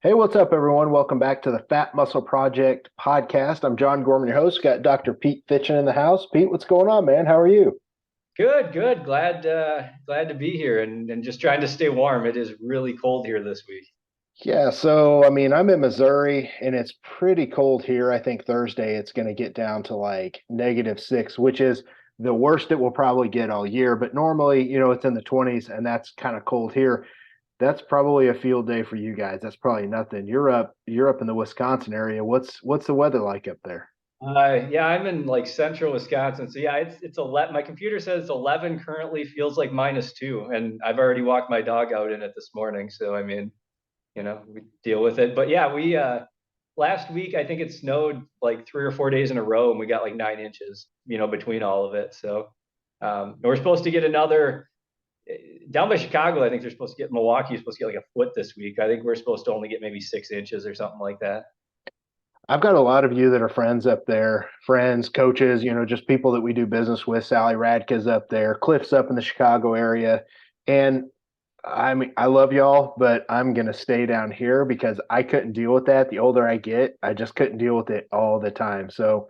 Hey, what's up, everyone? Welcome back to the Fat Muscle Project podcast. I'm John Gorman, your host. Got Dr. Pete Fitschen in the house. Pete, what's going on, man? How are you? Good, good. Glad to be here and just trying to stay warm. It is really cold here this week. Yeah, so I'm in Missouri and it's pretty cold here. I think Thursday it's going to get down to like -6, which is the worst it will probably get all year. But normally, it's in the 20s and that's kind of cold here. That's probably a field day for you guys. That's probably nothing. You're up in the Wisconsin area. What's the weather like up there? Yeah, I'm in like central Wisconsin. So yeah, it's 11. My computer says 11 currently, feels like -2, and I've already walked my dog out in it this morning. So I mean, we deal with it. But yeah, we last week I think it snowed like 3 or 4 days in a row, and we got like 9 inches, between all of it. So we're supposed to get another down by Chicago. I think they're supposed to get Milwaukee is supposed to get like a foot this week. I think we're supposed to only get maybe 6 inches or something like that. I've got a lot of you that are friends up there, friends, coaches, just people that we do business with. Sally Radka's up there, Cliff's up in the Chicago area. And I love y'all, but I'm going to stay down here because I couldn't deal with that. The older I get, I just couldn't deal with it all the time. So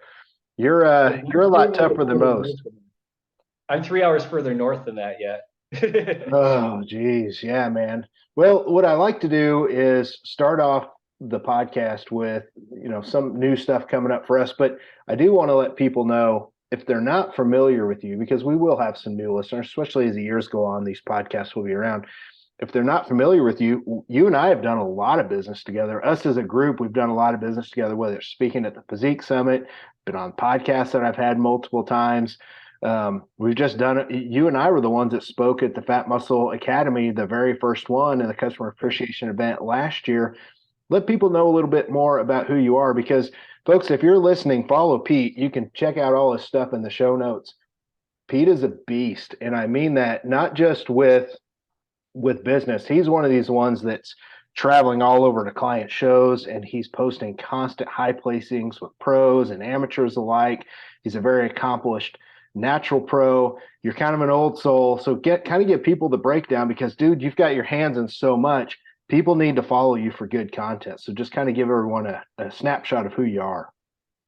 you're a lot tougher than most. I'm 3 hours further north than that yet. Oh, geez. Yeah, man. Well, what I like to do is start off the podcast with, some new stuff coming up for us, but I do want to let people know if they're not familiar with you, because we will have some new listeners, especially as the years go on, these podcasts will be around. If they're not familiar with you, you and I have done a lot of business together. Us as a group, we've done a lot of business together, whether it's speaking at the Physique Summit, been on podcasts that I've had multiple times. We've just done it. You and I were the ones that spoke at the Fat Muscle Academy, the very first one, in the customer appreciation event last year. Let people know a little bit more about who you are, because folks, if you're listening, follow Pete. You can check out all his stuff in the show notes. Pete is a beast, and I mean that not just with business. He's one of these ones that's traveling all over to client shows, and he's posting constant high placings with pros and amateurs alike. He's a very accomplished natural pro. You're kind of an old soul. So give people the breakdown, because dude, you've got your hands in so much. People need to follow you for good content. So just kind of give everyone a snapshot of who you are.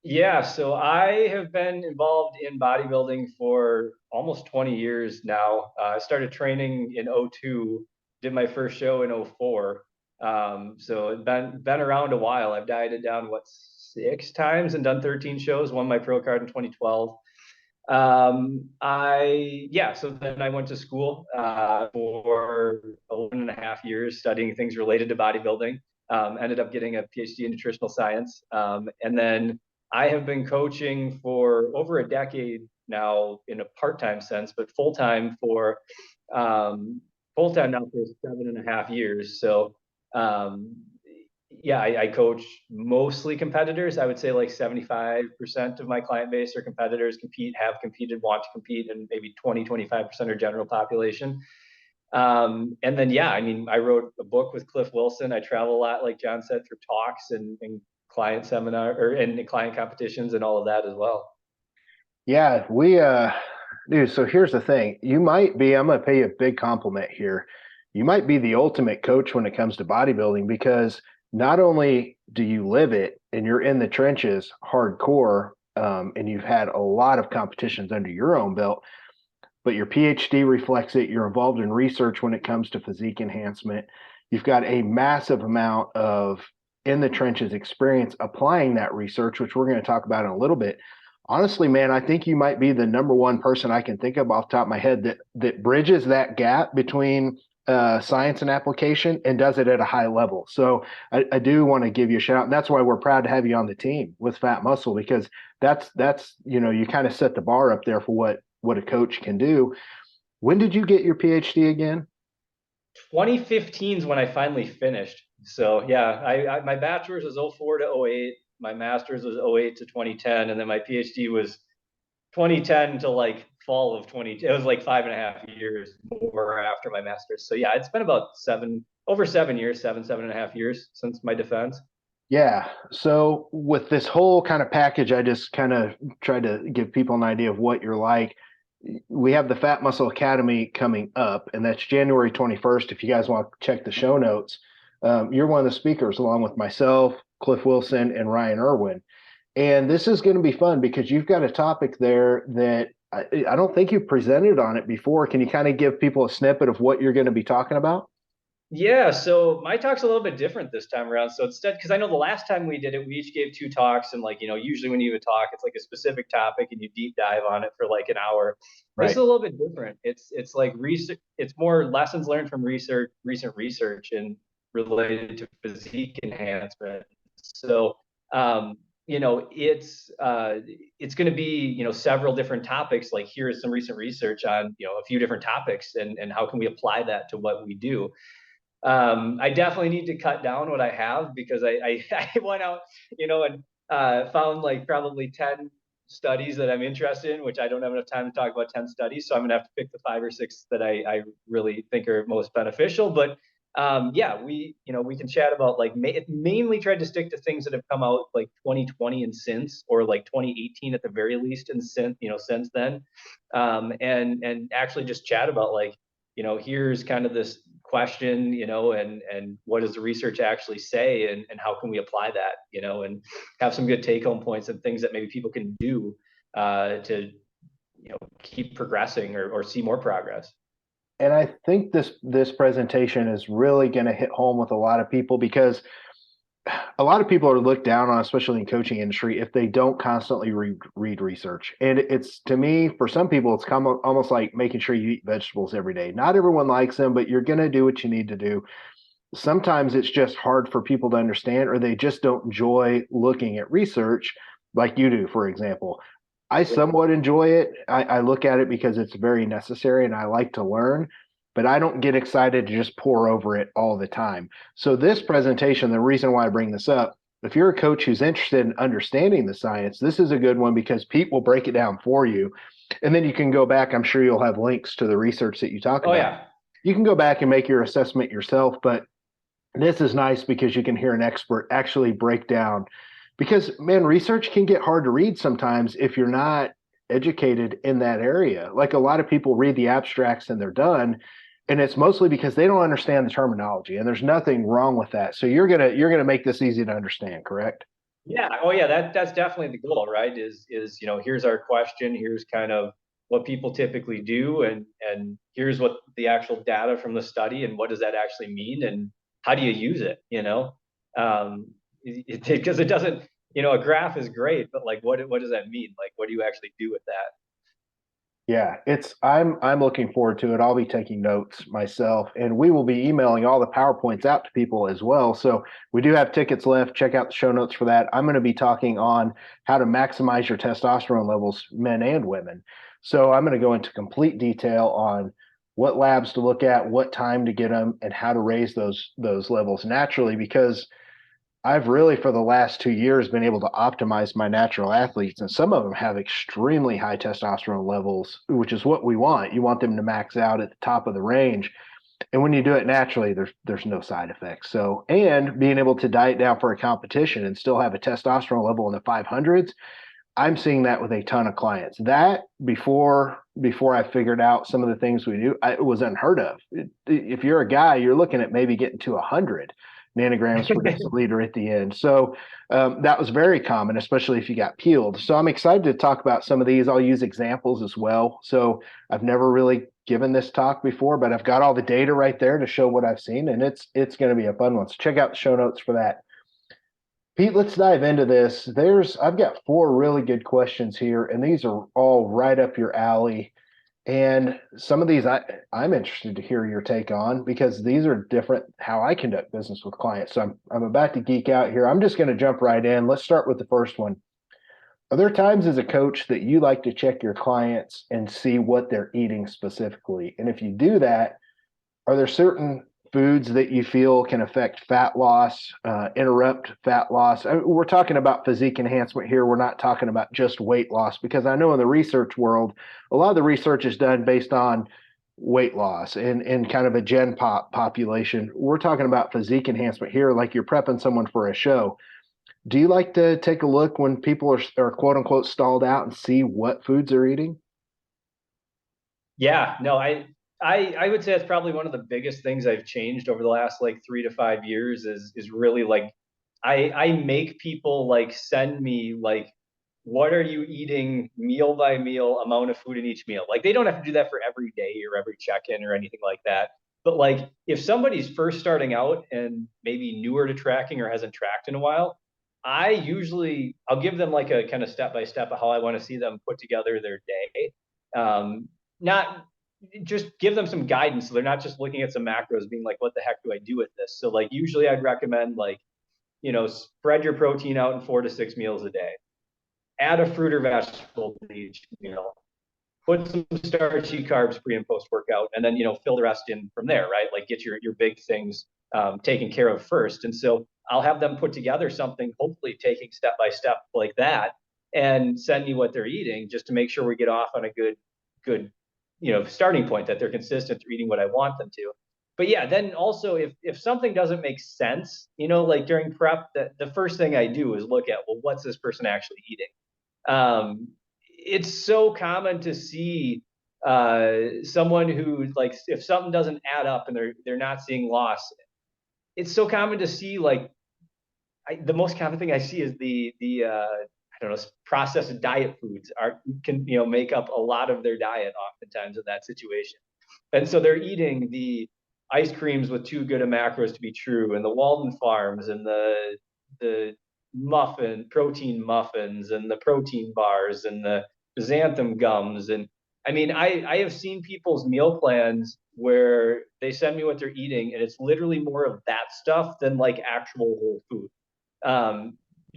Yeah, so I have been involved in bodybuilding for almost 20 years now. I started training in '02, did my first show in '04. So it's been around a while. I've dieted down 6 times and done 13 shows, won my pro card in 2012. So then I went to school for 11 and a half years studying things related to bodybuilding. Ended up getting a PhD in nutritional science. And then I have been coaching for over a decade now in a part-time sense, but um, full-time now for 7.5 years. So um, yeah, I coach mostly competitors. I would say like 75% of my client base are competitors, have competed, want to compete, and maybe 25% are general population. And then, yeah, I mean, I wrote a book with Cliff Wilson. I travel a lot, like John said, for talks and client seminar and client competitions and all of that as well. Yeah, dude, so here's the thing. I'm going to pay you a big compliment here. You might be the ultimate coach when it comes to bodybuilding, because not only do you live it and you're in the trenches hardcore, and you've had a lot of competitions under your own belt, but your PhD reflects it. You're involved in research when it comes to physique enhancement. You've got a massive amount of in the trenches experience applying that research, which we're going to talk about in a little bit. Honestly, man, I think you might be the number one person I can think of off the top of my head that bridges that gap between science and application and does it at a high level. So I do want to give you a shout out. And that's why we're proud to have you on the team with Fat Muscle, because that's you kind of set the bar up there for what a coach can do. When did you get your PhD again? 2015 is when I finally finished. So yeah, my bachelor's was '04 to '08. My master's was '08 to 2010, and then my PhD was 2010 to like fall of 20. It was like 5.5 years more after my master's. So yeah, it's been about over 7 years, 7.5 years since my defense. Yeah. So with this whole kind of package, I just kind of tried to give people an idea of what you're like. We have the Fat Muscle Academy coming up, and that's January 21st. If you guys want to check the show notes, You're one of the speakers, along with myself, Cliff Wilson, and Ryan Irwin. And this is going to be fun because you've got a topic there that I don't think you've presented on it before. Can you kind of give people a snippet of what you're going to be talking about? Yeah, so my talk's a little bit different this time around. So instead, because I know the last time we did it, we each gave two talks, and like, usually when you have a talk, it's like a specific topic and you deep dive on it for like an hour. This is Right. a little bit different. It's like research, it's more lessons learned from recent research and related to physique enhancement. So um, it's going to be several different topics. Like here's some recent research on a few different topics, and how can we apply that to what we do. I definitely need to cut down what I have because I went out, and found like probably 10 studies that I'm interested in, which I don't have enough time to talk about 10 studies. So I'm gonna have to pick the 5 or 6 that I really think are most beneficial. But yeah, we can chat about like mainly tried to stick to things that have come out like 2020 and since, or like 2018 at the very least, and since then, and actually just chat about like here's kind of this question, and what does the research actually say, and how can we apply that, and have some good take home points and things that maybe people can do to, keep progressing or see more progress. And I think this presentation is really going to hit home with a lot of people because a lot of people are looked down on, especially in coaching industry, if they don't constantly read research. And it's, to me, for some people, it's almost like making sure you eat vegetables every day. Not everyone likes them, but you're going to do what you need to do. Sometimes it's just hard for people to understand, or they just don't enjoy looking at research like you do, for example. I somewhat enjoy it. I look at it because it's very necessary and I like to learn, but I don't get excited to just pour over it all the time. So, this presentation, the reason why I bring this up, if you're a coach who's interested in understanding the science, this is a good one because Pete will break it down for you. And then you can go back. I'm sure you'll have links to the research that you talk Oh about. yeah. You can go back and make your assessment yourself, but this is nice because you can hear an expert actually break down. Because, man, research can get hard to read sometimes if you're not educated in that area. Like a lot of people read the abstracts and they're done, and it's mostly because they don't understand the terminology. And there's nothing wrong with that. So you're gonna make this easy to understand, correct? Yeah. Oh yeah, that's definitely the goal, right? Is here's our question, here's kind of what people typically do, and here's what the actual data from the study, and what does that actually mean, and how do you use it, because it doesn't, a graph is great, but like what does that mean? Like what do you actually do with that? Yeah, I'm looking forward to it. I'll be taking notes myself, and we will be emailing all the PowerPoints out to people as well. So we do have tickets left. Check out the show notes for that. I'm going to be talking on how to maximize your testosterone levels, men and women. So I'm going to go into complete detail on what labs to look at, what time to get them, and how to raise those levels naturally because I've really, for the last 2 years, been able to optimize my natural athletes, and some of them have extremely high testosterone levels, which is what we want. You want them to max out at the top of the range, and when you do it naturally, there's no side effects. So, and being able to diet down for a competition and still have a testosterone level in the 500s, I'm seeing that with a ton of clients. That before I figured out some of the things we do, it was unheard of. If you're a guy, you're looking at maybe getting to 100 nanograms per deciliter at the end. So that was very common, especially if you got peeled. So I'm excited to talk about some of these. I'll use examples as well. So I've never really given this talk before, but I've got all the data right there to show what I've seen, and it's going to be a fun one. So check out the show notes for that. Pete, let's dive into this. I've got 4 really good questions here, and these are all right up your alley. And some of these I'm interested to hear your take on because these are different how I conduct business with clients. So I'm about to geek out here. I'm just going to jump right in. Let's start with the first one. Are there times as a coach that you like to check your clients and see what they're eating specifically? And if you do that, are there certain foods that you feel can affect fat loss, interrupt fat loss? We're talking about physique enhancement here. We're not talking about just weight loss because I know in the research world, a lot of the research is done based on weight loss and kind of a gen pop population. We're talking about physique enhancement here, like you're prepping someone for a show. Do you like to take a look when people are quote unquote stalled out and see what foods they're eating? Yeah, no, I would say that's probably one of the biggest things I've changed over the last like 3 to 5 years is really like I make people like send me like what are you eating meal by meal, amount of food in each meal. Like they don't have to do that for every day or every check-in or anything like that. But like if somebody's first starting out and maybe newer to tracking or hasn't tracked in a while, I'll give them like a kind of step by step of how I want to see them put together their day. Not just give them some guidance so they're not just looking at some macros being like, what the heck do I do with this? So like usually I'd recommend like, spread your protein out in 4 to 6 meals a day. Add a fruit or vegetable to each meal. Put some starchy carbs pre and post workout, and then fill the rest in from there, right? Like get your big things taken care of first. And so I'll have them put together something, hopefully taking step by step like that, and send me what they're eating just to make sure we get off on a good starting point, that they're consistent, they're eating what I want them to. But yeah, then also if something doesn't make sense, like during prep, the first thing I do is look at, well, what's this person actually eating? It's so common to see someone who like if something doesn't add up and they're not seeing loss. It's so common to see like the most common thing I see is the I don't know, processed diet foods can make up a lot of their diet oftentimes in that situation. And so they're eating the ice creams with too good of macros to be true, and the Walden Farms, and the protein muffins, and the protein bars, and the xanthan gums. And I mean, I have seen people's meal plans where they send me what they're eating, and it's literally more of that stuff than like actual whole food.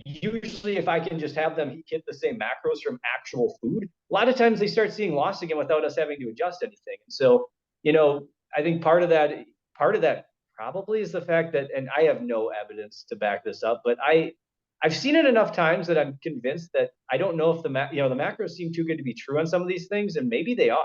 Usually if I can just have them hit the same macros from actual food, a lot of times they start seeing loss again without us having to adjust anything. And so, I think part of that probably is the fact that, and I have no evidence to back this up, but I've seen it enough times that I'm convinced that I don't know if the macros seem too good to be true on some of these things, and maybe they are.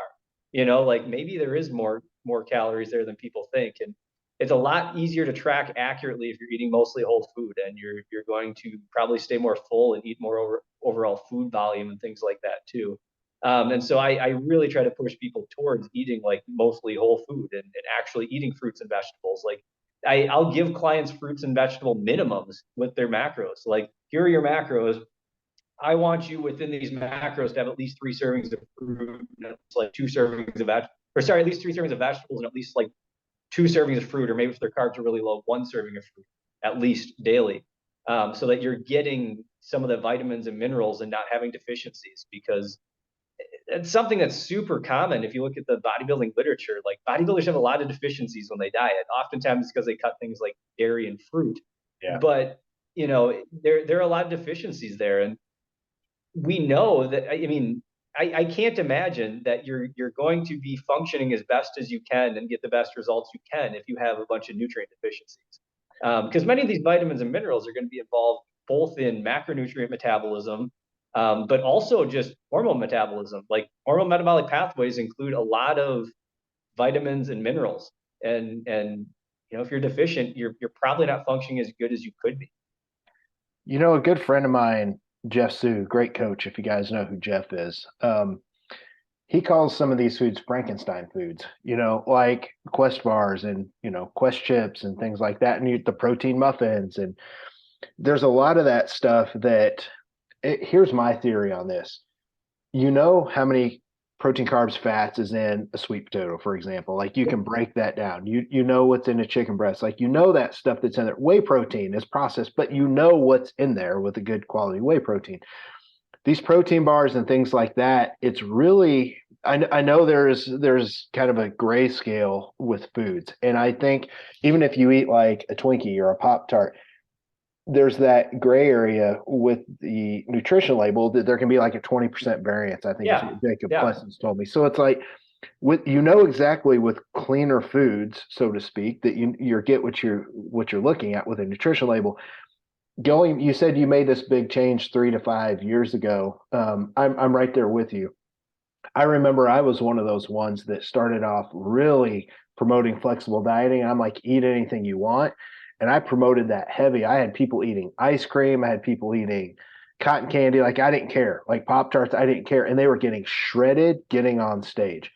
Like maybe there is more calories there than people think, and it's a lot easier to track accurately if you're eating mostly whole food, and you're going to probably stay more full and eat more overall food volume and things like that too. And so I really try to push people towards eating like mostly whole food, and actually eating fruits and vegetables. Like I'll give clients fruits and vegetable minimums with their macros. Like, here are your macros. I want you within these macros to have at least 3 servings of fruit, and like 2 servings of at least 3 servings of vegetables, and at least like 2 servings of fruit, or maybe if their carbs are really low, 1 serving of fruit at least daily, so that you're getting some of the vitamins and minerals and not having deficiencies. Because it's something that's super common. If you look at the bodybuilding literature, like bodybuilders have a lot of deficiencies when they diet. Oftentimes it's because they cut things like dairy and fruit. Yeah. But there are a lot of deficiencies there, and we know that. I mean, I can't imagine that you're going to be functioning as best as you can and get the best results you can if you have a bunch of nutrient deficiencies. Because many of these vitamins and minerals are going to be involved both in macronutrient metabolism, but also just hormone metabolism. Like hormone metabolic pathways include a lot of vitamins and minerals, and if you're deficient, you're probably not functioning as good as you could be. A good friend of mine, Jeff Sue, great coach, if you guys know who Jeff is. He calls some of these foods Frankenstein foods, like Quest bars and, Quest chips and things like that. And the protein muffins. And there's a lot of that stuff here's my theory on this. How many protein, carbs, fats is in a sweet potato, for example. Like you can break that down. You know what's in a chicken breast. Like that stuff that's in there. Whey protein is processed, but what's in there with a good quality whey protein. These protein bars and things like that, it's really, I know there's kind of a gray scale with foods. And I think even if you eat like a Twinkie or a Pop-Tart, there's that gray area with the nutrition label that there can be like a 20% variance. I think is what Jacob Plessens told me. So it's like exactly with cleaner foods, so to speak, that you get what you're looking at with a nutrition label. You said you made this big change 3 to 5 years ago. I'm right there with you. I remember I was one of those ones that started off really promoting flexible dieting. I'm like, eat anything you want. And I promoted that heavy. I had people eating ice cream. I had people eating cotton candy. Like I didn't care. Like Pop-Tarts, I didn't care. And they were getting shredded, getting on stage.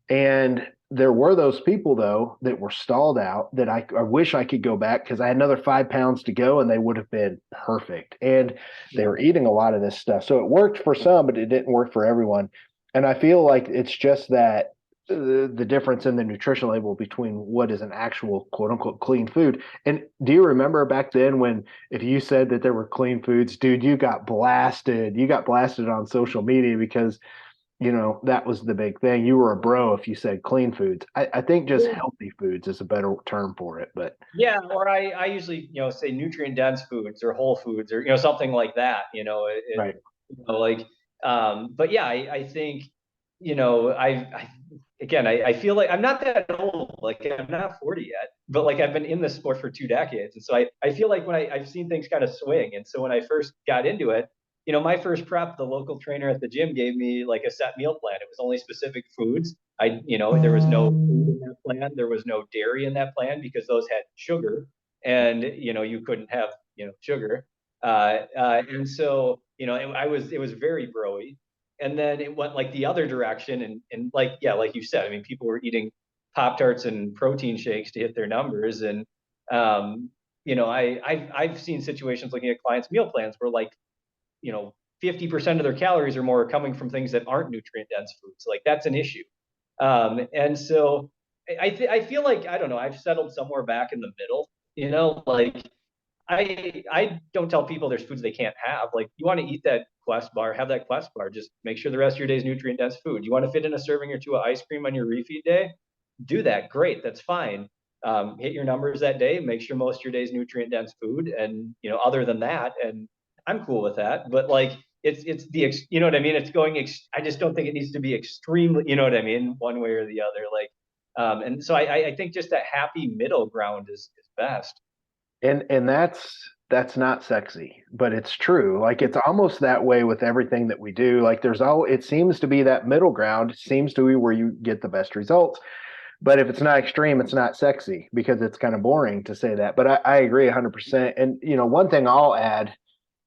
And there were those people though that were stalled out that I wish I could go back because I had another 5 pounds to go and they would have been perfect. And they Yeah. were eating a lot of this stuff. So it worked for some, but it didn't work for everyone. And I feel like it's just that the difference in the nutrition label between what is an actual quote unquote clean food. And do you remember back then when if you said that there were clean foods, dude, you got blasted. You got blasted on social media because that was the big thing. You were a bro if you said clean foods. I think just healthy foods is a better term for it, but Yeah, or I usually say nutrient dense foods or whole foods or something like that. right. Like but yeah, I think I again I feel like I'm not that old. Like I'm not 40 yet, but like I've been in this sport for 2 decades, and so I feel like when I've seen things kind of swing, and so when I first got into it, my first prep, the local trainer at the gym gave me like a set meal plan. It was only specific foods. There was no food in that plan. There was no dairy in that plan because those had sugar, and you couldn't have sugar. And so it was very broy, and then it went like the other direction, and like yeah, like you said, I mean, people were eating Pop Tarts and protein shakes to hit their numbers, and I've seen situations looking at clients' meal plans where like 50% of their calories or more are coming from things that aren't nutrient dense foods. Like that's an issue. And so I feel like I don't know. I've settled somewhere back in the middle. Like I don't tell people there's foods they can't have. Like you want to eat that Quest bar, have that Quest bar. Just make sure the rest of your day is nutrient dense food. You want to fit in a serving or two of ice cream on your refeed day? Do that. Great. That's fine. Hit your numbers that day. Make sure most of your day is nutrient dense food. And other than that, and I'm cool with that. But like it's the you know what I mean? It's going. I just don't think it needs to be extremely. You know what I mean? One way or the other. Like, and so I think just that happy middle ground is best. And that's not sexy, but it's true. Like it's almost that way with everything that we do. Like it seems to be that middle ground. It seems to be where you get the best results. But if it's not extreme, it's not sexy because it's kind of boring to say that. But I agree 100%. And one thing I'll add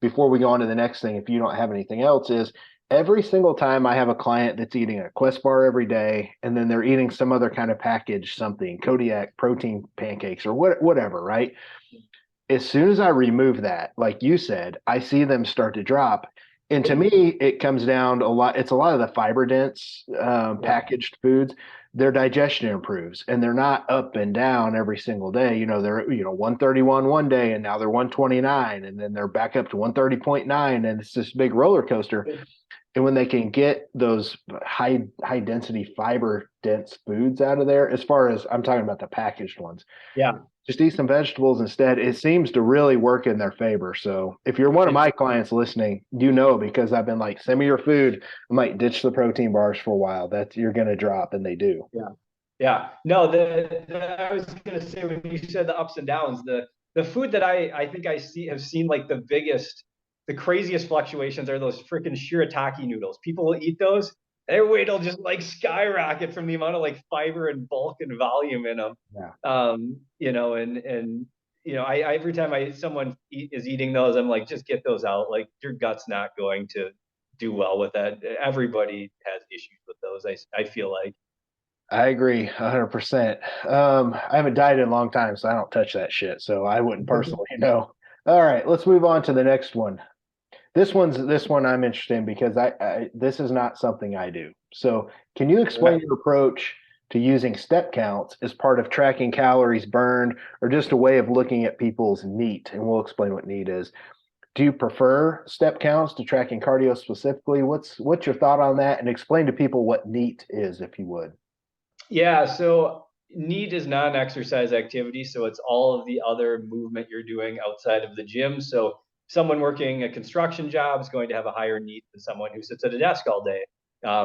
before we go on to the next thing, if you don't have anything else, is every single time I have a client that's eating a Quest bar every day, and then they're eating some other kind of package, something Kodiak protein pancakes or whatever, right? As soon as I remove that, like you said, I see them start to drop. And to me, it comes down to a lot. It's a lot of the fiber dense packaged foods. Their digestion improves, and they're not up and down every single day. They're 131 one day, and now they're 129, and then they're back up to 130.9, and it's this big roller coaster. And when they can get those high density fiber dense foods out of there, as far as I'm talking about the packaged ones, Yeah. just eat some vegetables instead. It seems to really work in their favor. So if you're one of my clients listening, because I've been like, send me your food. I might ditch the protein bars for a while. That you're going to drop, and they do. Yeah. Yeah. No, I was gonna say when you said the ups and downs, the food that I think have seen like the craziest fluctuations are those freaking shirataki noodles. People will eat those, their weight will just like skyrocket from the amount of like fiber and bulk and volume in them. Yeah. And I every time someone is eating those, I'm like, just get those out. Like your gut's not going to do well with that. Everybody has issues with those. I feel like. I agree 100%. I haven't dieted in a long time, so I don't touch that shit. So I wouldn't personally know. All right, let's move on to the next one. This one I'm interested in because this is not something I do. So can you explain your approach to using step counts as part of tracking calories burned, or just a way of looking at people's NEAT? And we'll explain what NEAT is. Do you prefer step counts to tracking cardio specifically? What's your thought on that? And explain to people what NEAT is, if you would. Yeah, so NEAT is non-exercise activity, so it's all of the other movement you're doing outside of the gym. So someone working a construction job is going to have a higher NEAT than someone who sits at a desk all day.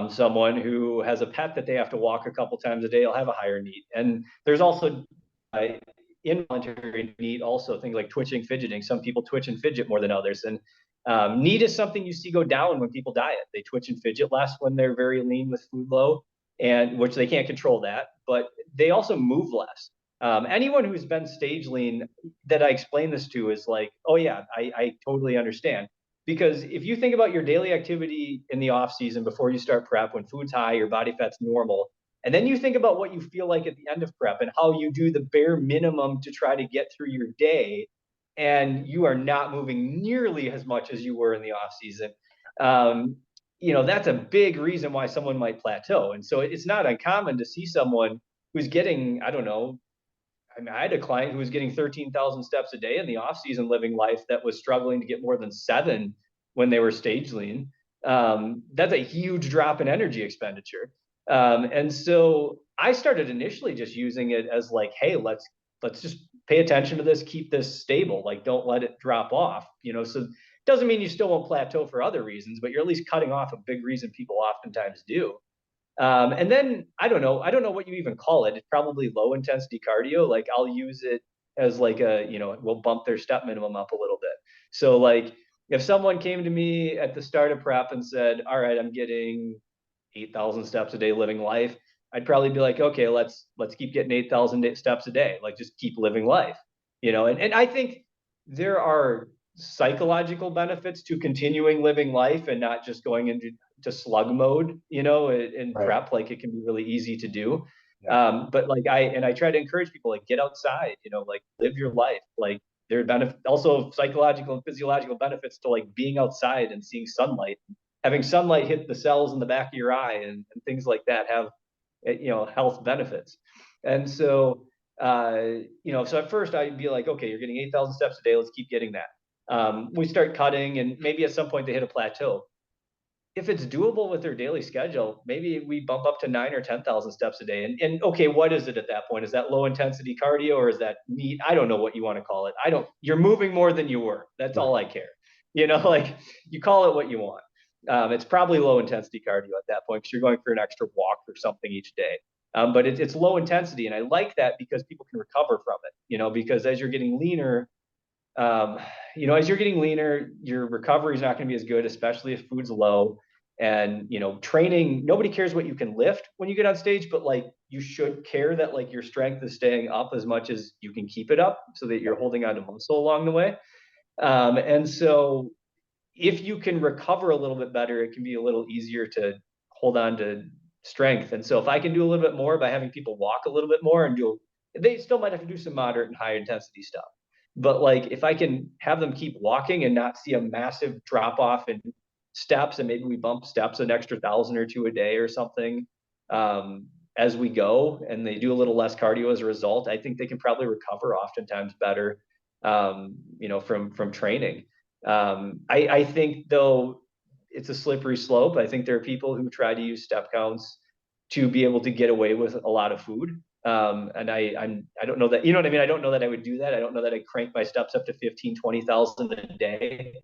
Someone who has a pet that they have to walk a couple times a day will have a higher NEAT. And there's also uh, involuntary NEAT, also things like twitching, fidgeting. Some people twitch and fidget more than others. And NEAT is something you see go down when people diet. They twitch and fidget less when they're very lean with food low, and which they can't control that, but they also move less. Anyone who's been stage lean that I explain this to is like, oh yeah, I totally understand. Because if you think about your daily activity in the off season before you start prep, when food's high, your body fat's normal, And then you think about what you feel like at the end of prep and how you do the bare minimum to try to get through your day, and you are not moving nearly as much as you were in the off season. Um, that's a big reason why someone might plateau. And so it's not uncommon to see someone who's getting, I don't know, I mean, I had a client who was getting 13,000 steps a day in the off season living life that was struggling to get more than 7 when they were stage lean. That's a huge drop in energy expenditure. And so I started initially just using it as like, hey, let's just pay attention to this, keep this stable, like don't let it drop off. So it doesn't mean you still won't plateau for other reasons, but you're at least cutting off a big reason people oftentimes do. And then I don't know what you even call it. It's probably low intensity cardio. Like I'll use it as like we'll bump their step minimum up a little bit. So like if someone came to me at the start of prep and said, all right, I'm getting 8,000 steps a day living life, I'd probably be like, okay, let's keep getting 8,000 steps a day. Like just keep living life, and I think there are psychological benefits to continuing living life and not just going into slug mode, in Right. prep. Like it can be really easy to do. Yeah. But like I try to encourage people, like get outside, like live your life. Like there are also psychological and physiological benefits to like being outside and seeing sunlight. Having sunlight hit the cells in the back of your eye and things like that have health benefits. And so so at first I'd be like, okay, you're getting 8,000 steps a day, let's keep getting that. We start cutting, and maybe at some point they hit a plateau. If it's doable with their daily schedule, maybe we bump up to 9 or 10,000 steps a day. And okay, what is it at that point? Is that low intensity cardio or is that neat? I don't know what you want to call it. You're moving more than you were. That's Right. all I care. Like you call it what you want. It's probably low intensity cardio at that point because you're going for an extra walk or something each day. But it's low intensity. And I like that because people can recover from it, because as you're getting leaner, um, as you're getting leaner, your recovery is not going to be as good, especially if food's low. And training, nobody cares what you can lift when you get on stage, but like you should care that like your strength is staying up as much as you can keep it up, so that you're holding on to muscle along the way. And so if you can recover a little bit better, it can be a little easier to hold on to strength. And so if I can do a little bit more by having people walk a little bit more and they still might have to do some moderate and high intensity stuff. But like if I can have them keep walking and not see a massive drop off in steps, and maybe we bump steps an extra 1,000 or 2 a day or something, as we go, and they do a little less cardio as a result, I think they can probably recover oftentimes better, from training. I think though it's a slippery slope. I think there are people who try to use step counts to be able to get away with a lot of food. And I don't know that, what I mean? I don't know that I would do that. I don't know that I'd crank my steps up to 15, 20,000 a day.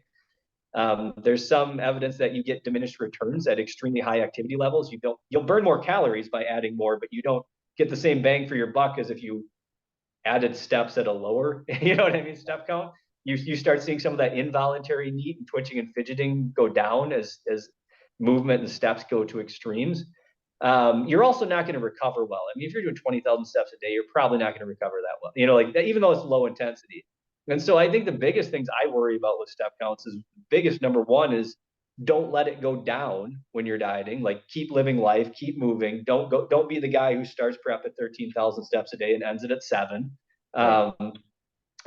There's some evidence that you get diminished returns at extremely high activity levels. You'll burn more calories by adding more, but you don't get the same bang for your buck as if you added steps at a lower, step count. You start seeing some of that involuntary NEAT and twitching and fidgeting go down as movement and steps go to extremes. You're also not going to recover well. I mean, if you're doing 20,000 steps a day, you're probably not going to recover that well, even though it's low intensity. And so I think the biggest things I worry about with step counts is biggest number one is don't let it go down when you're dieting. Like keep living life, keep moving. Don't be the guy who starts prep at 13,000 steps a day and ends it at 7. Right.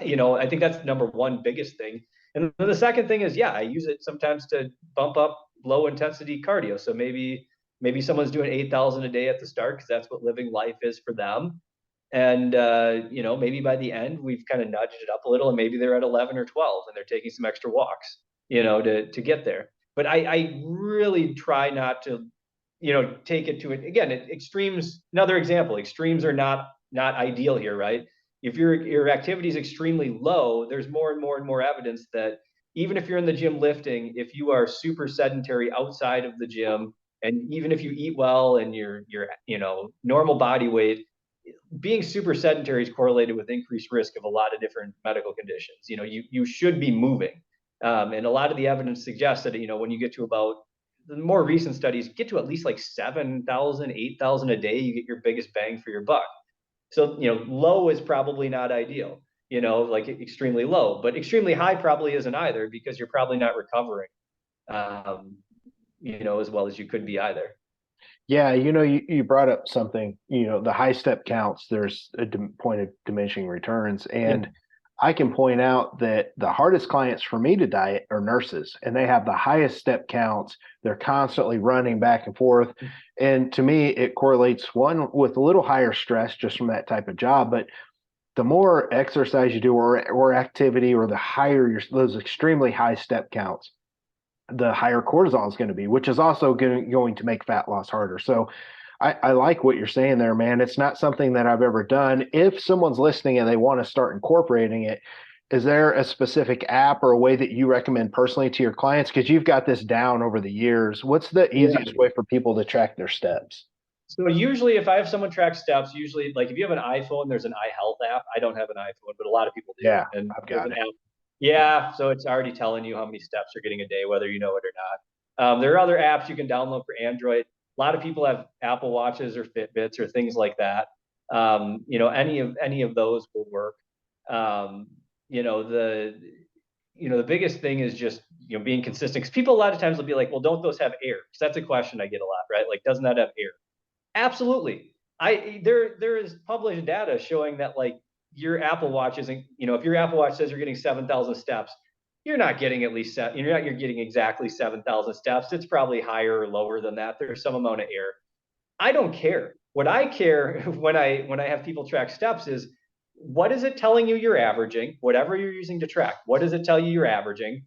I think that's number one biggest thing. And then the second thing is, I use it sometimes to bump up low intensity cardio. So maybe someone's doing 8,000 a day at the start because that's what living life is for them. And maybe by the end we've kind of nudged it up a little, and maybe they're at 11 or 12 and they're taking some extra walks, to get there. But I really try not to, take it to it again. Extremes. Another example. Extremes are not ideal here, right? If your activity is extremely low, there's more and more and more evidence that even if you're in the gym lifting, if you are super sedentary outside of the gym, and even if you eat well and you're normal body weight, being super sedentary is correlated with increased risk of a lot of different medical conditions. You should be moving, and a lot of the evidence suggests that when you get to about the more recent studies get to at least like 7,000, 8,000 a day, you get your biggest bang for your buck. So low is probably not ideal. Like extremely low, but extremely high probably isn't either, because you're probably not recovering, as well as you could be either. Yeah, you brought up something, the high step counts, there's a point of diminishing returns. Yeah. And I can point out that the hardest clients for me to diet are nurses, and they have the highest step counts. They're constantly running back and forth. And to me, it correlates one with a little higher stress just from that type of job. But the more exercise you do or activity, or the higher those extremely high step counts, the higher cortisol is going to be, which is also going to make fat loss harder. So I like what you're saying there, man. It's not something that I've ever done. If someone's listening and they want to start incorporating it, is there a specific app or a way that you recommend personally to your clients? Because you've got this down over the years. What's the easiest way for people to track their steps? So usually if I have someone track steps, usually like if you have an iPhone, there's an iHealth app. I don't have an iPhone, but a lot of people do. Yeah, And I've there's got an it. app. Yeah, so it's already telling you how many steps you're getting a day, whether you know it or not. There are other apps you can download for Android. A lot of people have Apple Watches or Fitbits or things like that. Any of those will work. Um, you know, the the biggest thing is just being consistent. Because people a lot of times will be like, well, don't those have air? Because that's a question I get a lot, right? Like, doesn't that have air? Absolutely. There is published data showing that like your Apple Watch isn't, if your Apple Watch says you're getting 7,000 steps, you're not getting you're getting exactly 7,000 steps. It's probably higher or lower than that. There's some amount of error. I don't care. What I care when I have people track steps is, what is it telling you you're averaging? Whatever you're using to track, what does it tell you you're averaging?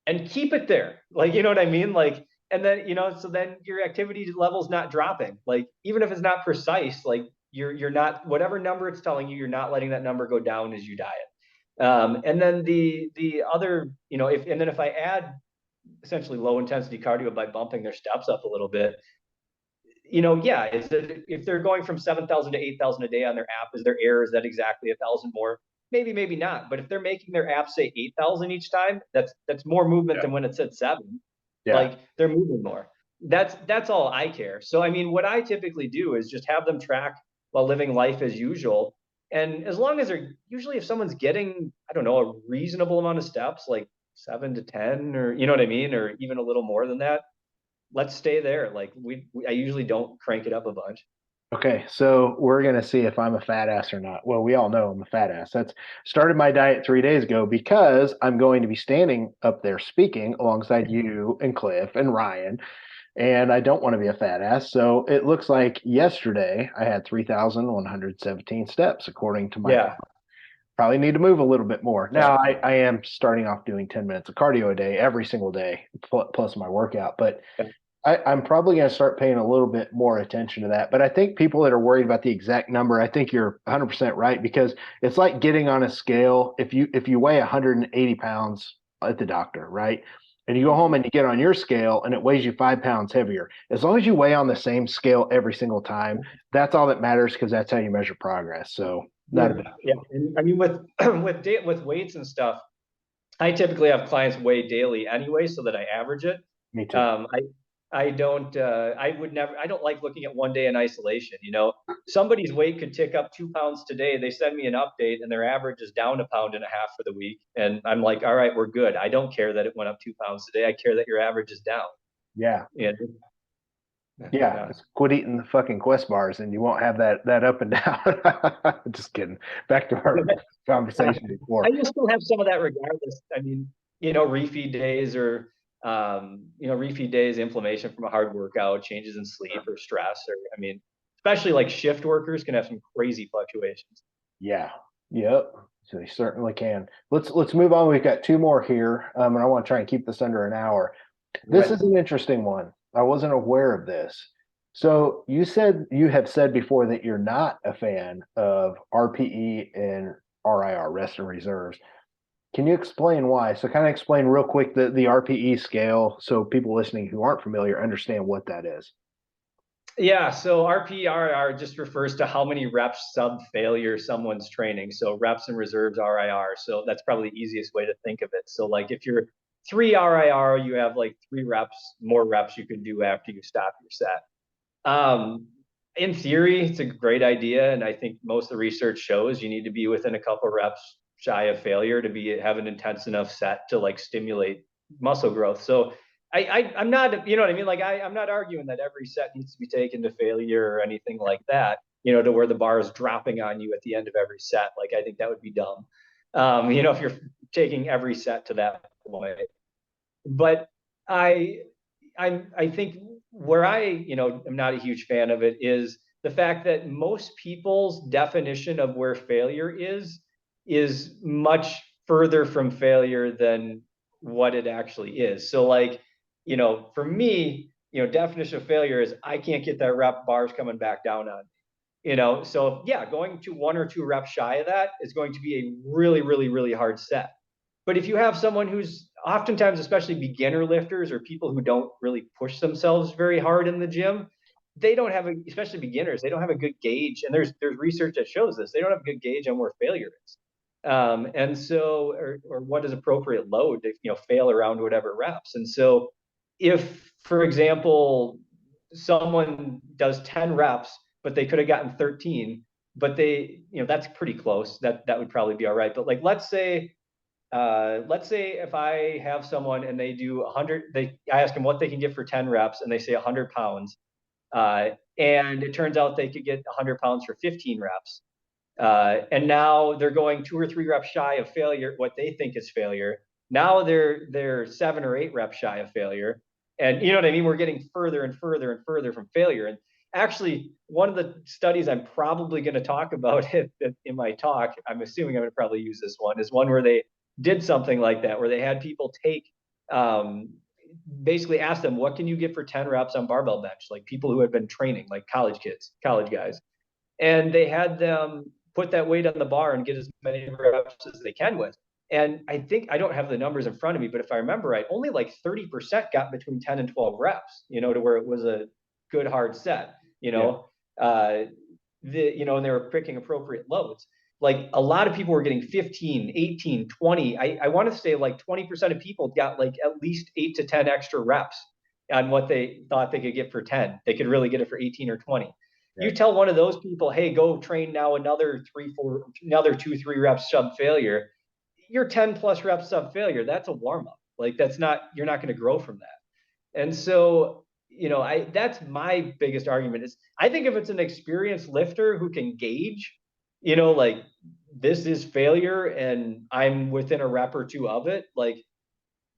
And keep it there. Like, you know what I mean? Like, and then, so then your activity level's not dropping. Like, even if it's not precise, like you're not, whatever number it's telling you, you're not letting that number go down as you diet. And then the other, if I add essentially low intensity cardio by bumping their steps up a little bit, yeah, is it, if they're going from 7,000 to 8,000 a day on their app, is there error? Is that exactly 1,000 more? Maybe, maybe not. But if they're making their app say 8,000 each time, that's more movement Yeah. than when it said seven. Yeah. Like, they're moving more. That's all I care. So I mean, what I typically do is just have them track while living life as usual. And as long as they're, usually if someone's getting, I don't know, a reasonable amount of steps, like 7 to 10, or you know what I mean, or even a little more than that, let's stay there. Like, I usually don't crank it up a bunch. Okay, so we're gonna see if I'm a fat ass or not. Well, we all know I'm a fat ass. That's started my diet 3 days ago because I'm going to be standing up there speaking alongside you and Cliff and Ryan, and I don't want to be a fat ass. So it looks like yesterday I had 3,117 steps according to my, Yeah. probably need to move a little bit more. Yeah. Now I am starting off doing 10 minutes of cardio a day every single day, plus my workout, but I'm probably going to start paying a little bit more attention to that. But I think people that are worried about the exact number, I think you're 100% right, because it's like getting on a scale. If you weigh 180 pounds at the doctor, right? And you go home and you get on your scale and it weighs you 5 pounds heavier. As long as you weigh on the same scale every single time, that's all that matters, because that's how you measure progress. So not a Yeah. big Yeah. deal. And I mean, with with weights and stuff, I typically have clients weigh daily anyway, so that I average it. Me too. I don't I would never, I don't like looking at one day in isolation. Somebody's weight could tick up 2 pounds today. They send me an update and their average is down 1.5 pounds for the week, and I'm like, all right, we're good. I don't care that it went up 2 pounds today. I care that your average is down. Yeah. Yeah. Yeah, Yeah. just quit eating the fucking Quest bars and you won't have that up and down. Just kidding. Back to our conversation I before. will still have some of that regardless. I mean, refeed days, or refeed days, inflammation from a hard workout, changes in sleep or stress, or I mean, especially like shift workers can have some crazy fluctuations. Yeah. Yep. So you certainly can. Let's move on. We've got two more here, and I want to try and keep this under an hour. This Right. is an interesting one. I wasn't aware of this. So you have said before that you're not a fan of RPE and RIR, rest and reserves. Can you explain why? So kind of explain real quick the RPE scale so people listening who aren't familiar understand what that is. Yeah, so RPRR just refers to how many reps sub failure someone's training. So reps and reserves RIR. So that's probably the easiest way to think of it. So like if you're 3 RIR, you have like 3 reps, more reps you can do after you stop your set. In theory, it's a great idea, and I think most of the research shows you need to be within a couple reps shy of failure to have an intense enough set to like stimulate muscle growth. So I'm not, you know what I mean? Like I'm not arguing that every set needs to be taken to failure or anything like that, you know, to where the bar is dropping on you at the end of every set. Like I think that would be dumb. You know, if you're taking every set to that point. But I I think where I, you know, am not a huge fan of it is the fact that most people's definition of where failure is much further from failure than what it actually is. So like, you know, for me, you know, definition of failure is I can't get that rep, bars coming back down on me. You know, so yeah, going to 1 or 2 reps shy of that is going to be a really, really, really hard set. But if you have someone who's oftentimes, especially beginner lifters or people who don't really push themselves very hard in the gym, they don't have a, especially beginners, they don't have a good gauge. And there's research that shows this. They don't have a good gauge on where failure is. And so, or what is appropriate load to, you know, fail around whatever reps. And so if, for example, someone does 10 reps, but they could have gotten 13, but they, you know, that's pretty close. That would probably be all right. But like, let's say if I have someone and they do 100, I ask them what they can get for 10 reps and they say 100 pounds. And it turns out they could get 100 pounds for 15 reps. And now they're going 2 or 3 reps shy of failure, what they think is failure. Now they're 7 or 8 reps shy of failure. And you know what I mean? We're getting further and further and further from failure. And actually, one of the studies I'm probably going to talk about in my talk, I'm assuming I'm going to probably use this one, is one where they did something like that, where they had people take, basically ask them, what can you get for 10 reps on barbell bench? Like people who had been training, like college kids, college guys. And they had them put that weight on the bar and get as many reps as they can with. And I think I don't have the numbers in front of me, but if I remember right, only like 30% got between 10 and 12 reps, you know, to where it was a good hard set, you know. You know, and they were picking appropriate loads. Like a lot of people were getting 15, 18, 20. I want to say like 20% of people got like at least 8 to 10 extra reps on what they thought they could get for 10. They could really get it for 18 or 20. You tell one of those people, hey, go train now another 2, 3 reps sub failure. You're 10 plus reps sub failure. That's a warm up. Like that's not, you're not going to grow from that. And so, you know, that's my biggest argument is I think if it's an experienced lifter who can gauge, you know, like this is failure and I'm within a rep or two of it, like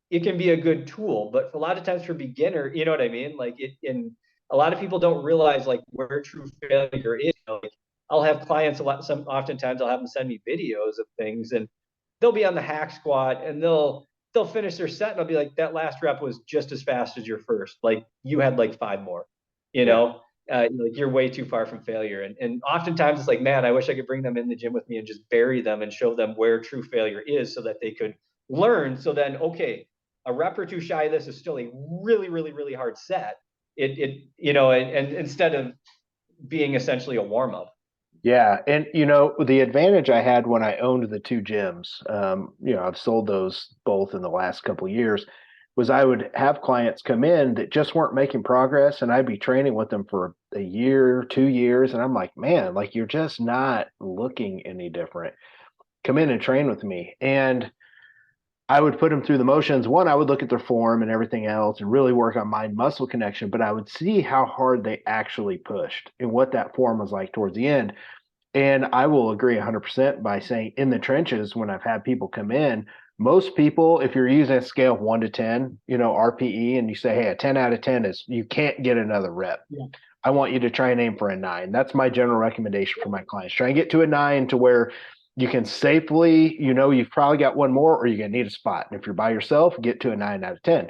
it can be a good tool. But a lot of times for beginner, you know what I mean? Like in a lot of people don't realize like where true failure is. You know, like I'll have clients oftentimes I'll have them send me videos of things and they'll be on the hack squat and they'll finish their set and I'll be like, that last rep was just as fast as your first. Like you had like 5 more, you know, like you're way too far from failure. And oftentimes it's like, man, I wish I could bring them in the gym with me and just bury them and show them where true failure is so that they could learn. So then, okay, a rep or two shy of this is still a really, really, really hard set. You know, and instead of being essentially a warm up. Yeah. And, you know, the advantage I had when I owned the 2 gyms, you know, I've sold those both in the last couple of years, was I would have clients come in that just weren't making progress and I'd be training with them for a year, 2 years. And I'm like, man, like you're just not looking any different. Come in and train with me. And I would put them through the motions. One, I would look at their form and everything else and really work on mind muscle connection, but I would see how hard they actually pushed and what that form was like towards the end. And I will agree 100% by saying in the trenches, when I've had people come in, most people, if you're using a scale of 1 to 10, you know, RPE, and you say, hey, a 10 out of 10 is you can't get another rep. Yeah. I want you to try and aim for a 9. That's my general recommendation for my clients. Try and get to a 9 to where you can safely, you know, you've probably got one more or you're going to need a spot. And if you're by yourself, get to a 9 out of 10.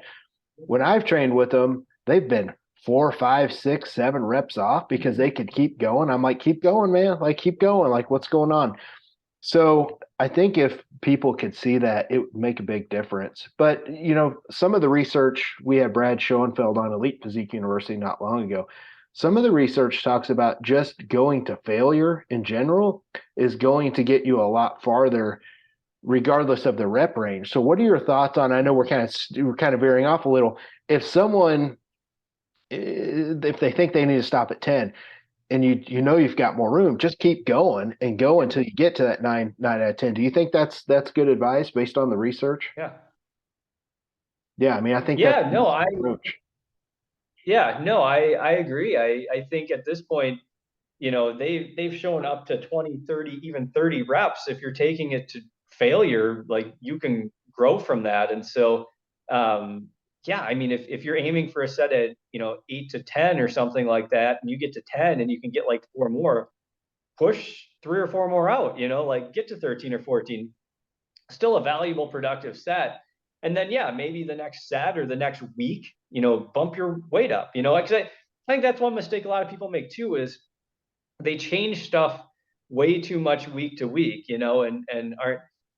When I've trained with them, they've been 4, 5, 6, 7 reps off because they could keep going. I'm like, keep going, man. Like, keep going. Like, what's going on? So I think if people could see that, it would make a big difference. But, you know, some of the research, we had Brad Schoenfeld on Elite Physique University not long ago. Some of the research talks about just going to failure in general is going to get you a lot farther regardless of the rep range. So what are your thoughts on, I know we're kind of veering off a little. If someone, if they think they need to stop at 10 and you know you've got more room, just keep going and go until you get to that 9 out of 10. Do you think that's good advice based on the research? Yeah. Yeah, I mean, I think that's Yeah, the no, best I approach. yeah, no, I agree. I think at this point, they've shown up to 20, 30, even 30 reps. If you're taking it to failure, like you can grow from that. And so yeah, I mean, if you're aiming for a set at 8 to 10 or something like that, and you get to 10 and you can get like four more, push three or four more out, like get to 13 or 14, still a valuable, productive set. And then, yeah, maybe the next set or the next week, bump your weight up, like I think that's one mistake a lot of people make too, is they change stuff way too much week to week, and aren't.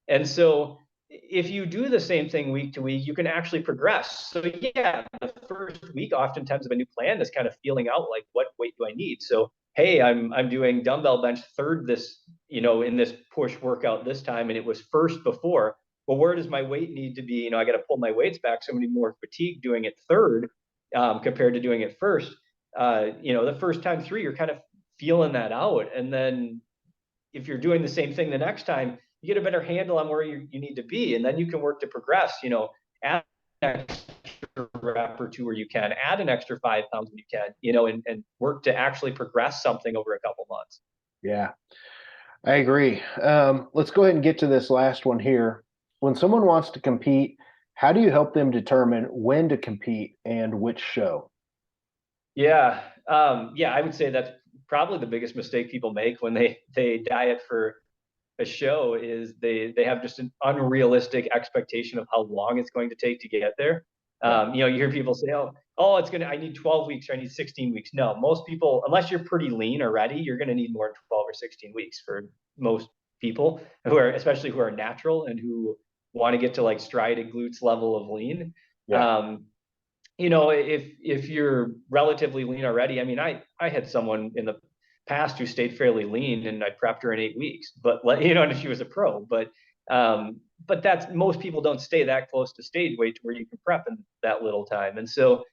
And so if you do the same thing week to week, you can actually progress. So yeah, the first week oftentimes of a new plan is kind of feeling out like, what weight do I need? So hey, I'm doing dumbbell bench third this, in this push workout this time, and it was first before. Well, where does my weight need to be? I got to pull my weights back, so I'm gonna be more fatigued doing it third compared to doing it first. The first time through, you're kind of feeling that out. And then if you're doing the same thing the next time, you get a better handle on where you need to be. And then you can work to progress, add an extra rep or two where you can, add an extra 5 pounds when you can, and work to actually progress something over a couple months. Yeah, I agree. Let's go ahead and get to this last one here. When someone wants to compete, how do you help them determine when to compete and which show? Yeah. Yeah, I would say that's probably the biggest mistake people make when they diet for a show, is they have just an unrealistic expectation of how long it's going to take to get there. Yeah, You hear people say, I need 12 weeks or I need 16 weeks. No, most people, unless you're pretty lean already, you're going to need more than 12 or 16 weeks for most people especially who are natural and who want to get to like striated glutes level of lean. yeah, Um, if you're relatively lean already, I mean, I had someone in the past who stayed fairly lean, and I prepped her in 8 weeks, but and she was a pro, but that's, most people don't stay that close to stage weight to where you can prep in that little time. And so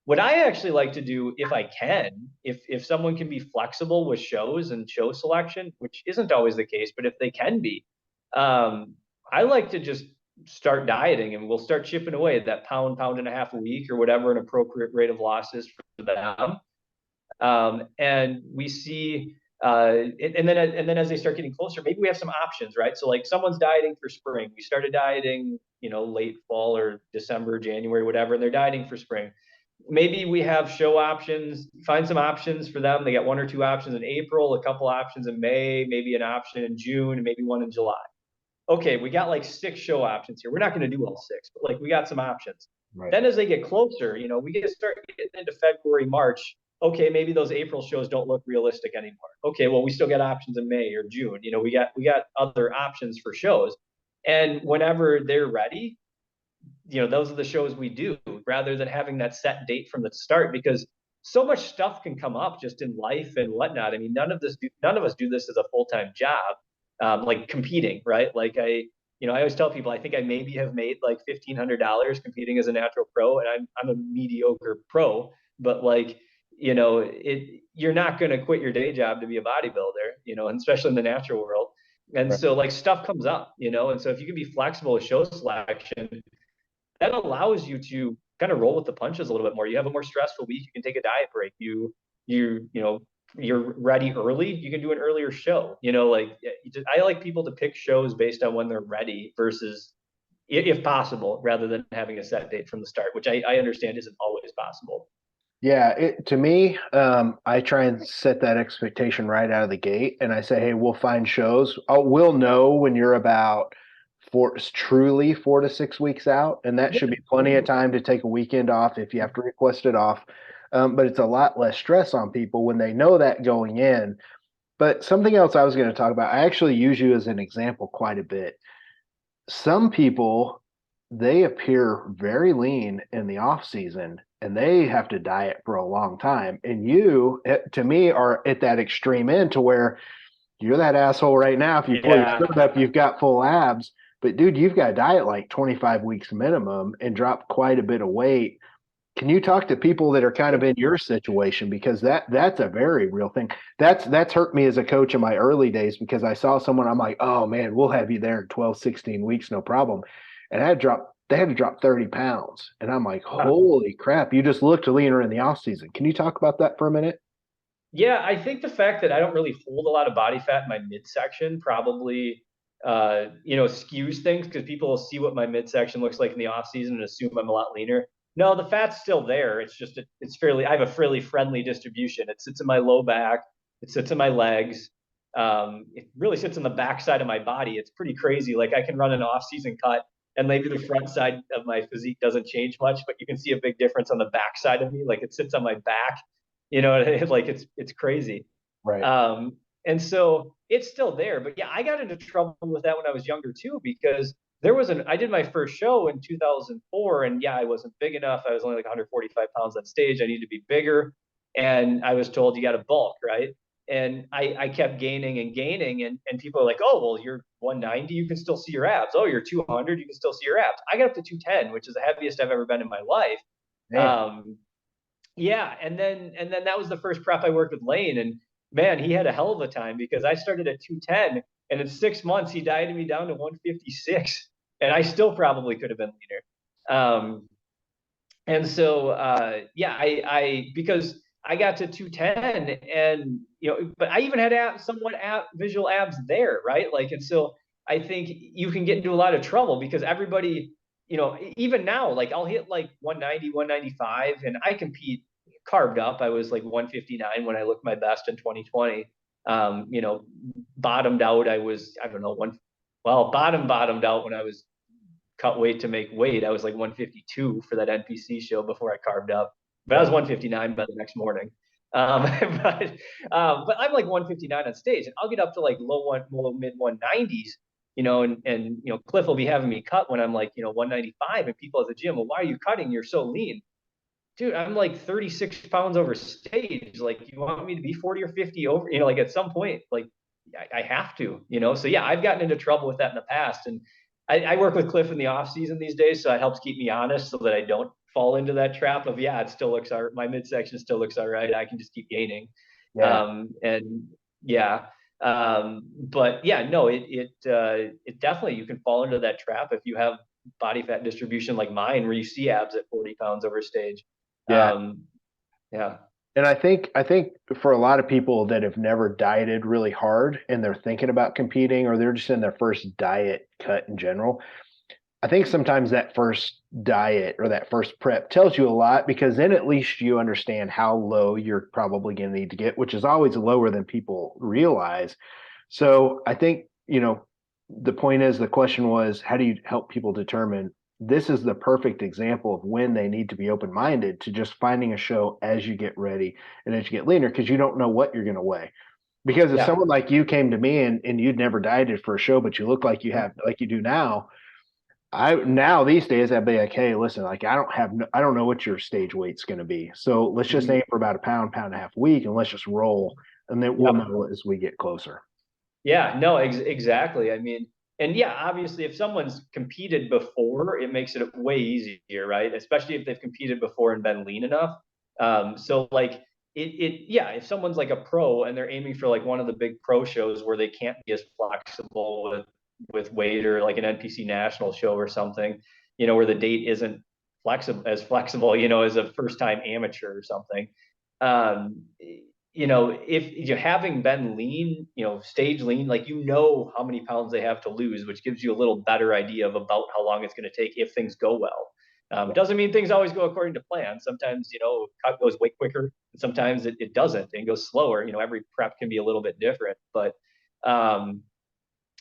what I actually like to do, if I can, if someone can be flexible with shows and show selection, which isn't always the case, but if they can be, um, I like to just start dieting, and we'll start chipping away at that pound and a half a week, or whatever an appropriate rate of loss is for them. And we see, and then as they start getting closer, maybe we have some options, right? So like someone's dieting for spring. We started dieting, late fall or December, January, whatever, and they're dieting for spring. Maybe we have show options, find some options for them. They got one or two options in April, a couple options in May, maybe an option in June, and maybe one in July. Okay, we got like 6 show options here. We're not going to do all 6, but like we got some options. right. Then as they get closer, we get to start getting into February, March. Okay, maybe those April shows don't look realistic anymore. Okay, well, we still got options in May or June. We got other options for shows. And whenever they're ready, those are the shows we do, rather than having that set date from the start, because so much stuff can come up just in life and whatnot. I mean, none of us do this as a full-time job, like competing, right? Like I always tell people, I think I maybe have made like $1,500 competing as a natural pro, and I'm a mediocre pro, but like, you're not going to quit your day job to be a bodybuilder, and especially in the natural world. And Right. so like stuff comes up, and so if you can be flexible with show selection, that allows you to kind of roll with the punches a little bit more. You have a more stressful week, you can take a diet break. You're ready early, you can do an earlier show. I like people to pick shows based on when they're ready, versus, if possible, rather than having a set date from the start, which I understand isn't always possible. Yeah, to me, I try and set that expectation right out of the gate, and I say, "Hey, we'll find shows. We'll know when you're about truly 4 to 6 weeks out, and that should be plenty of time to take a weekend off if you have to request it off." But it's a lot less stress on people when they know that going in. But something else I was going to talk about, I actually use you as an example quite a bit. Some people, they appear very lean in the off season and they have to diet for a long time. And you, to me, are at that extreme end to where you're that asshole right now. If you pull your Yeah. shirt up, you've got full abs. But dude, you've got to diet like 25 weeks minimum and drop quite a bit of weight. Can you talk to people that are kind of in your situation, because that's a very real thing. That's hurt me as a coach in my early days, because I saw someone, I'm like, oh man, we'll have you there in 12, 16 weeks, no problem. And I had dropped they had to drop 30 pounds. And I'm like, Huh. holy crap, you just looked leaner in the off season. Can you talk about that for a minute? Yeah, I think the fact that I don't really hold a lot of body fat in my midsection probably, skews things because people will see what my midsection looks like in the off season and assume I'm a lot leaner. No, the fat's still there. It's just it's fairly. I have a fairly friendly distribution. It sits in my low back. It sits in my legs. It really sits in the back side of my body. It's pretty crazy. Like I can run an off season cut, and maybe the front side of my physique doesn't change much, but you can see a big difference on the back side of me. Like it sits on my back, like it's crazy. Right. Um, and so it's still there. But yeah, I got into trouble with that when I was younger too, because I did my first show in 2004, and yeah, I wasn't big enough. I was only like 145 pounds on stage. I needed to be bigger. And I was told you got to bulk, right? And I kept gaining and gaining, and people are like, oh, well, you're 190, you can still see your abs. Oh, you're 200, you can still see your abs. I got up to 210, which is the heaviest I've ever been in my life. Man. Um, yeah, and then that was the first prep I worked with Lane, and man, he had a hell of a time because I started at 210, and in 6 months he dieted me down to 156, and I still probably could have been leaner. And so yeah, I because I got to 210, and but I even had somewhat visual abs there, right? Like, and so I think you can get into a lot of trouble because everybody, even now, like I'll hit like 190, 195, and I compete carved up. I was like 159 when I looked my best in 2020. Bottomed out, I don't know, bottomed out when I was cut weight to make weight. I was like 152 for that NPC show before I carved up, but I was Right. 159 by the next morning. Um, but but I'm like 159 on stage, and I'll get up to like low mid 190s, and Cliff will be having me cut when I'm like 195, and people at the gym, well, why are you cutting? You're so lean. Dude, I'm like 36 pounds over stage. Like, you want me to be 40 or 50 over? Like at some point, like I have to. So yeah, I've gotten into trouble with that in the past, and I work with Cliff in the off season these days, so it helps keep me honest, so that I don't fall into that trap of it still looks all right. My midsection still looks all right. I can just keep gaining, Yeah. and yeah. But yeah, no, it definitely, you can fall into that trap if you have body fat distribution like mine, where you see abs at 40 pounds over stage. Yeah. Um, yeah. And I think for a lot of people that have never dieted really hard and they're thinking about competing or they're just in their first diet cut in general, I think sometimes that first diet or that first prep tells you a lot because then at least you understand how low you're probably going to need to get, which is always lower than people realize. So I think, the point is the question was, how do you help people determine this is the perfect example of when they need to be open minded to just finding a show as you get ready and as you get leaner because you don't know what you're going to weigh. Because if Yeah. someone like you came to me and you'd never dieted for a show, but you look like you have, like you do now, I now these days I'd be like, hey, listen, like I don't know what your stage weight's going to be. So let's just Mhm. aim for about a pound, pound and a half a week, and let's just roll, and then we'll Yep. know as we get closer. Yeah, no, exactly. I mean, and yeah, obviously, if someone's competed before, it makes it way easier, right? Especially if they've competed before and been lean enough. So like yeah, if someone's like a pro and they're aiming for like one of the big pro shows where they can't be as flexible with weight, or like an NPC national show or something, where the date isn't flexible, as a first time amateur or something. Um, if you're having been lean, stage lean, like how many pounds they have to lose, which gives you a little better idea of about how long it's going to take if things go well. Yeah. Doesn't mean things always go according to plan. Sometimes, cut goes way quicker. And sometimes it doesn't and goes slower. Every prep can be a little bit different. Um,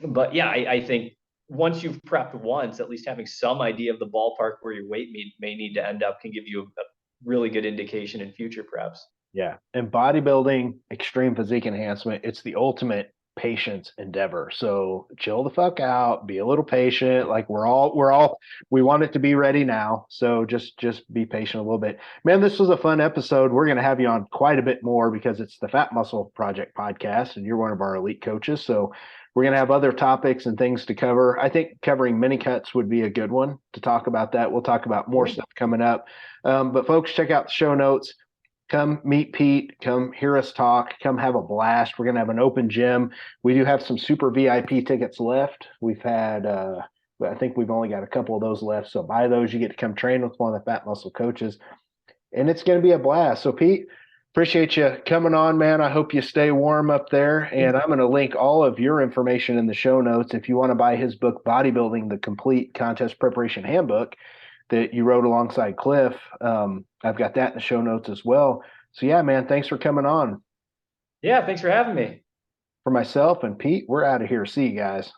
but yeah, I think once you've prepped once, at least having some idea of the ballpark where your weight may need to end up can give you a really good indication in future preps. Yeah. And bodybuilding, extreme physique enhancement, it's the ultimate patience endeavor. So chill the fuck out, be a little patient. Like we want it to be ready now. So just be patient a little bit. Man, this was a fun episode. We're going to have you on quite a bit more because it's the Fat Muscle Project podcast and you're one of our elite coaches. So we're going to have other topics and things to cover. I think covering mini cuts would be a good one to talk about that. We'll talk about more stuff coming up. But folks, check out the show notes. Come meet Pete, come hear us talk, come have a blast. We're going to have an open gym. We do have some super VIP tickets left. We've had But I think we've only got a couple of those left. So buy those. You get to come train with one of the Fat Muscle coaches, and it's going to be a blast. So Pete, appreciate you coming on, man. I hope you stay warm up there. And I'm going to link all of your information in the show notes. If you want to buy his book, Bodybuilding, the Complete Contest Preparation Handbook that you wrote alongside Cliff, I've got that in the show notes as well. So yeah, man, thanks for coming on. Yeah, thanks for having me. For myself and Pete, we're out of here. See you guys.